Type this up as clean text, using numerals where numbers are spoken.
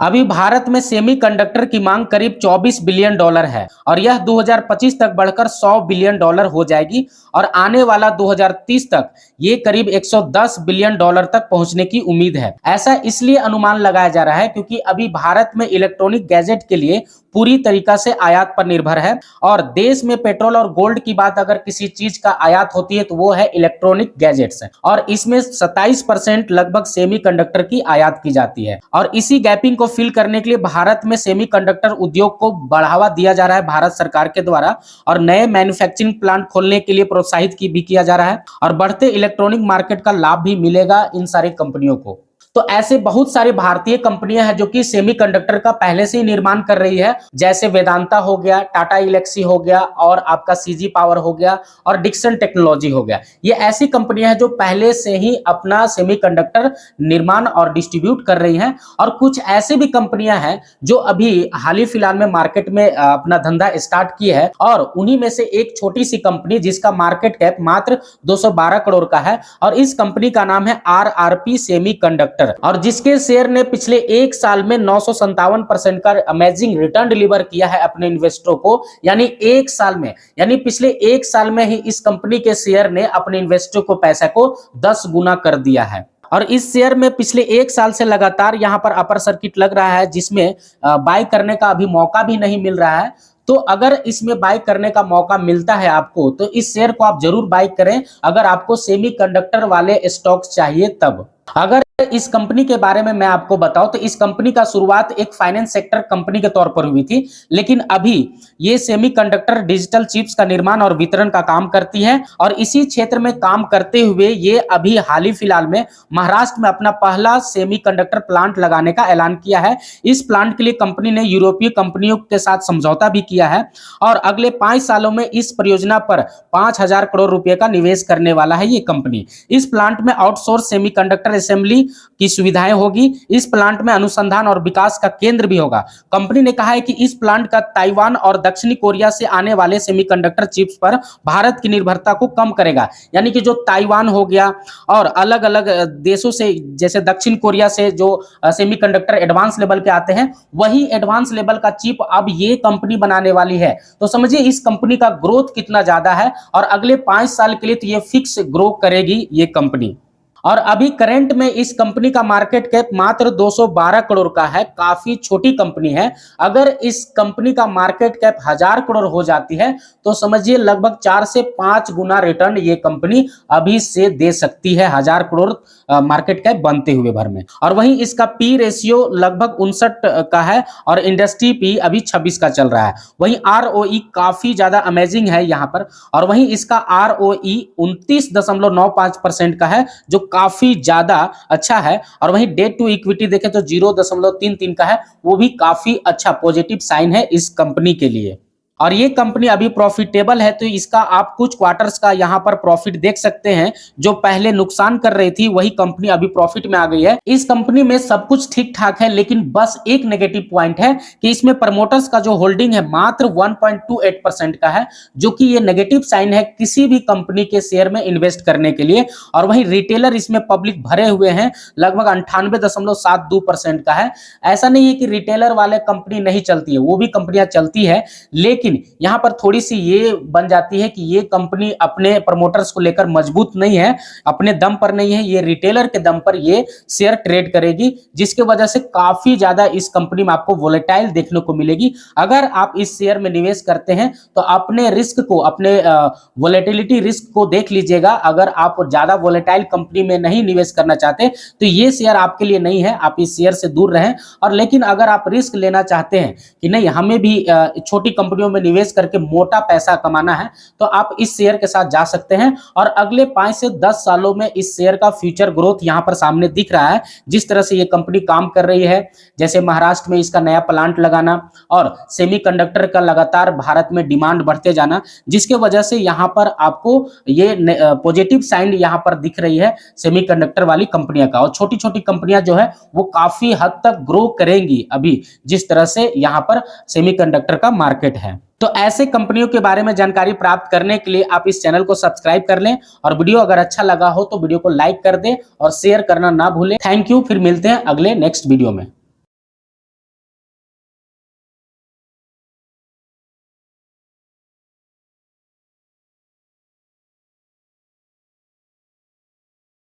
अभी भारत में सेमीकंडक्टर की मांग करीब 24 बिलियन डॉलर है और यह 2025 तक बढ़कर 100 बिलियन डॉलर हो जाएगी और आने वाला 2030 तक ये करीब 110 बिलियन डॉलर तक पहुंचने की उम्मीद है। ऐसा इसलिए अनुमान लगाया जा रहा है क्योंकि अभी भारत में इलेक्ट्रॉनिक गैजेट के लिए पूरी तरीका से आयात पर निर्भर है और देश में पेट्रोल और गोल्ड की बात अगर किसी चीज का आयात होती है तो वो है इलेक्ट्रॉनिक गैजेट्स और इसमें 27% लगभग सेमीकंडक्टर की आयात की जाती है और इसी गैपिंग को फिल करने के लिए भारत में सेमीकंडक्टर उद्योग को बढ़ावा दिया जा रहा है भारत सरकार के द्वारा और नए मैन्युफैक्चरिंग प्लांट खोलने के लिए प्रोत्साहित भी किया जा रहा है और बढ़ते इलेक्ट्रॉनिक मार्केट का लाभ भी मिलेगा इन सारी कंपनियों को। तो ऐसे बहुत सारी भारतीय कंपनियां हैं जो कि सेमीकंडक्टर का पहले से ही निर्माण कर रही है, जैसे वेदांता हो गया, टाटा इलेक्सी हो गया और आपका सीजी पावर हो गया और डिक्सन टेक्नोलॉजी हो गया। ये ऐसी कंपनियां हैं जो पहले से ही अपना सेमीकंडक्टर निर्माण और डिस्ट्रीब्यूट कर रही हैं और कुछ ऐसे भी कंपनियां हैं जो अभी हाल ही फिलहाल में मार्केट में अपना धंधा स्टार्ट की है और उन्हीं में से एक छोटी सी कंपनी जिसका मार्केट कैप मात्र 212 करोड़ का है और इस कंपनी का नाम है RRP सेमीकंडक्टर और जिसके शेयर ने पिछले एक साल में 957% का अमेजिंग रिटर्न डिलीवर किया है अपने इन्वेस्टरों को। यानी एक साल में, यानी पिछले एक साल में ही इस कंपनी के शेयर ने अपने इन्वेस्टरों को पैसे को 10 गुना कर दिया है और इस शेयर में पिछले एक साल से लगातार यहां पर अपर सर्किट लग रहा है जिसमें बाय करने का अभी मौका भी नहीं मिल रहा है। तो अगर इसमें बाय करने का मौका मिलता है आपको तो इस शेयर को आप जरूर बाय करें अगर आपको सेमीकंडक्टर वाले स्टॉक्स चाहिए तब। अगर इस कंपनी के बारे में मैं आपको बताऊं तो इस कंपनी का शुरुआत एक फाइनेंस सेक्टर कंपनी के तौर पर हुई थी, लेकिन अभी ये सेमीकंडक्टर डिजिटल चिप्स का निर्माण और वितरण का काम करती है और इसी क्षेत्र में काम करते हुए ये अभी हाल ही फिलहाल में महाराष्ट्र में अपना पहला सेमीकंडक्टर प्लांट लगाने का ऐलान किया है। इस प्लांट के लिए कंपनी ने यूरोपीय कंपनियों के साथ समझौता भी किया है और अगले 5 सालों में इस परियोजना पर 5,000 करोड़ रुपए का निवेश करने वाला है ये कंपनी। इस प्लांट में आउटसोर्स सेमीकंडक्टर असेंबली की सुविधाएं होगी। इस प्लांट में अनुसंधान और विकास का केंद्र भी होगा। कंपनी ने कहा है कि इस प्लांट का ताइवान और दक्षिणी कोरिया से आने वाले सेमीकंडक्टर चिप्स पर भारत की निर्भरता को कम करेगा। यानी कि जो ताइवान हो गया और अलग अलग देशों से जैसे दक्षिण कोरिया से जो सेमीकंडक्टर एडवांस लेवल के आते हैं वही एडवांस लेवल का चिप अब ये कंपनी बनाने वाली है। तो समझिए इस कंपनी का ग्रोथ कितना ज्यादा है और अगले 5 साल के लिए तो ये फिक्स ग्रो करेगी ये कंपनी। और अभी करंट में इस कंपनी का मार्केट कैप मात्र 212 करोड़ का है, काफी छोटी कंपनी है। अगर इस कंपनी का मार्केट कैप 1000 करोड़ हो जाती है तो समझिए लगभग 4 से 5 गुना रिटर्न ये कंपनी अभी से दे सकती है 1000 करोड़ मार्केट कैप बनते हुए भर में। और वहीं इसका पी रेशियो लगभग 59 का है और इंडस्ट्री पी अभी 26 का चल रहा है। वहीं ROE काफी ज्यादा अमेजिंग है यहाँ पर और वहीं इसका ROE 29.95% का है जो काफी ज्यादा अच्छा है। और वहीं डेट टू इक्विटी देखें तो 0.33 का है, वो भी काफी अच्छा पॉजिटिव साइन है इस कंपनी के लिए। और ये कंपनी अभी प्रॉफिटेबल है तो इसका आप कुछ क्वार्टर्स का यहाँ पर प्रॉफिट देख सकते हैं। जो पहले नुकसान कर रही थी वही कंपनी अभी प्रॉफिट में आ गई है। इस कंपनी में सब कुछ ठीक ठाक है, लेकिन बस एक नेगेटिव पॉइंट है कि इसमें प्रमोटर्स का जो होल्डिंग है मात्र 1.28% का है, जो कि ये नेगेटिव साइन है किसी भी कंपनी के शेयर में इन्वेस्ट करने के लिए। और वहीं रिटेलर इसमें पब्लिक भरे हुए हैं लगभग 98.72% का है। ऐसा नहीं है कि रिटेलर वाले कंपनी नहीं चलती है, वो भी कंपनियां चलती है, लेकिन यहां पर थोड़ी सी ये बन जाती है कि ये कंपनी अपने प्रमोटर्स को लेकर मजबूत नहीं है, अपने दम पर नहीं है, ये रिटेलर के दम पर ये शेयर ट्रेड करेगी, जिसकी वजह से काफी ज्यादा इस कंपनी में आपको वोलेटाइल देखने को मिलेगी। अगर आप इस शेयर में निवेश करते हैं तो अपने रिस्क को, अपने वोलेटिलिटी रिस्क को देख लीजिएगा। अगर आप ज्यादा वोलेटाइल कंपनी में नहीं निवेश करना चाहते तो ये शेयर आपके लिए नहीं है, आप इस शेयर से दूर रहें। और लेकिन अगर आप रिस्क लेना चाहते हैं कि नहीं हमें भी छोटी कंपनियों में निवेश करके मोटा पैसा कमाना है तो आप इस शेयर के साथ जा सकते हैं। और अगले 5 से 10 सालों में इस शेयर का फ्यूचर ग्रोथ यहां पर सामने दिख रहा है। जिस तरह से ये कंपनी काम कर रही है, जैसे महाराष्ट्र में इसका नया प्लांट लगाना और सेमीकंडक्टर का लगातार भारत में डिमांड बढ़ते जाना, जिसके वजह से यहां पर आपको ये पॉजिटिव साइन यहां पर दिख रही है सेमीकंडक्टर वाली कंपनियां का। और छोटी छोटी कंपनियां जो है वो काफी हद तक ग्रो करेंगी अभी जिस तरह से यहां पर सेमीकंडक्टर का मार्केट है। तो ऐसे कंपनियों के बारे में जानकारी प्राप्त करने के लिए आप इस चैनल को सब्सक्राइब कर लें और वीडियो अगर अच्छा लगा हो तो वीडियो को लाइक कर दें और शेयर करना ना भूलें। थैंक यू, फिर मिलते हैं अगले नेक्स्ट वीडियो में।